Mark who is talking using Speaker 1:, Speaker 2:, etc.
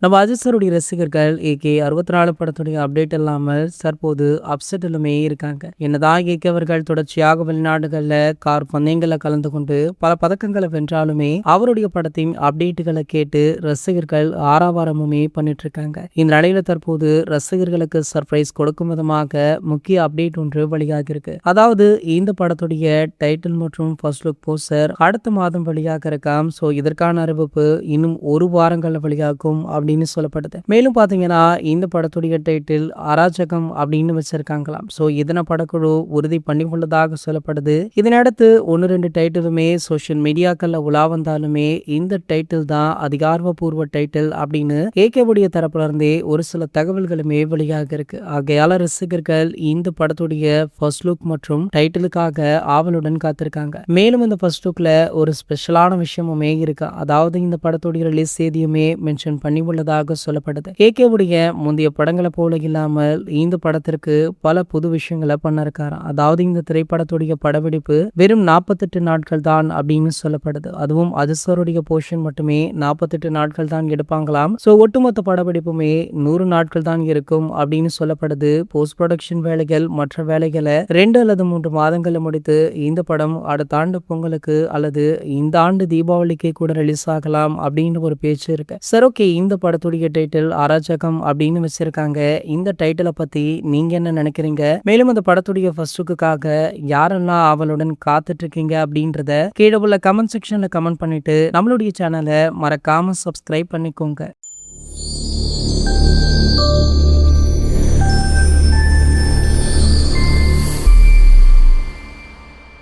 Speaker 1: நம்ம அஜித் சாருடைய ரசிகர்கள் ஏகே 64 படத்துடைய அப்டேட் இல்லாமல் தற்போது அப்செட்டிலுமே இருக்காங்க. என்னதான் ஏகே அவர்கள் தொடர்ச்சியாக வெளிநாடுகள்ல கார் பந்தயங்கள்ல கலந்து கொண்டு பல பதக்கங்களை வென்றாலுமே அவருடைய படத்தின் அப்டேட்டுகளை கேட்டு ரசிகர்கள் ஆரவாரமுமே பண்ணிட்டு இருக்காங்க. இந்த நிலையில தற்போது ரசிகர்களுக்கு சர்ப்ரைஸ் கொடுக்கும் விதமாக முக்கிய அப்டேட் ஒன்று வெளியாகி இருக்கு. அதாவது இந்த படத்துடைய டைட்டில் மற்றும் ஃபர்ஸ்ட் லுக் போஸ்டர் அடுத்த மாதம் வெளியாக இருக்காம். ஸோ இதற்கான அறிவிப்பு இன்னும் ஒரு வாரங்கள்ல வெளியாகும் அப்படின்னு சொல்லப்படுது. மேலும் பாத்தீங்கன்னா இந்த படத்துடைய டைட்டில் அராஜகம் அப்படின்னு வச்சிருக்காங்களாம். சோ இதனை படக்குழு உறுதி பண்ணி உள்ளதாக சொல்லப்படுது. இதனடுத்து 1-2 டைட்டிலுமே சோசியல் மீடியாக்கள்ல உலா வந்தாலுமே இந்த டைட்டில் தான் அதிகாரப்பூர்வ டைட்டில் அப்படின்னு ஏகேவுடைய தரப்புல இருந்தே ஒரு சில தகவல்களுமே வெளியாக இருக்கு. ஆகையால ரசிகர்கள் இந்த படத்துடைய ஃபர்ஸ்ட் லுக் மற்றும் டைட்டிலுக்காக ஆவலுடன் காத்திருக்காங்க. மேலும் இந்த ஃபர்ஸ்ட் லுக்ல ஒரு ஸ்பெஷலான விஷயமுமே இருக்கு. அதாவது இந்த படத்துடைய ரிலீஸ் தேதியுமே மென்ஷன் பண்ணி உள்ளதாக சொல்லப்படுது. ஏகேவுடைய முந்தைய படங்களை போல இல்லாமல் இந்த படத்திற்கு பல புது விஷயங்களை பண்ண இருக்காராம். அதாவது இந்த திரைப்படத்துடைய படப்பிடிப்பு வெறும் 48 நாட்கள் தான் அப்படின்னு சொல்லப்படுது. அதுவும் அஜித் போர்ஷன் மட்டுமே 48 நாட்கள் தான் எடுப்பாங்களாம். சோ ஒட்டுமொத்த படப்பிடிப்புமே 100 நாட்கள் தான் இருக்கும் அப்படின்னு சொல்லப்படுது. போஸ்ட் ப்ரொடக்ஷன் வேலைகள் மற்ற வேலைகளை 2 அல்லது 3 மாதங்கள்ல முடித்து இந்த படம் அடுத்த ஆண்டு பொங்கலுக்கு அல்லது இந்த ஆண்டு தீபாவளிக்கு கூட ரிலீஸ் ஆகலாம் அப்படின்னு ஒரு பேச்சு இருக்கு. சரி, ஓகே, இந்த படத்துடைய டைட்டில் அராஜகம் அப்படின்னு வச்சிருக்காங்க. இந்த டைட்டிலை பத்தி நீங்க என்ன நினைக்கிறீங்க? மேலும் அந்த படத்துடைய ஃபர்ஸ்ட் லுக்குக்காக யாரெல்லாம் அவளுடன் காத்துட்டு இருக்கீங்க அப்படின்றத கீழே உள்ள கமெண்ட் செக்ஷன்ல கமெண்ட் பண்ணிட்டு நம்மளுடைய சேனலை மறக்காம சப்ஸ்கிரைப் பண்ணிக்கோங்க.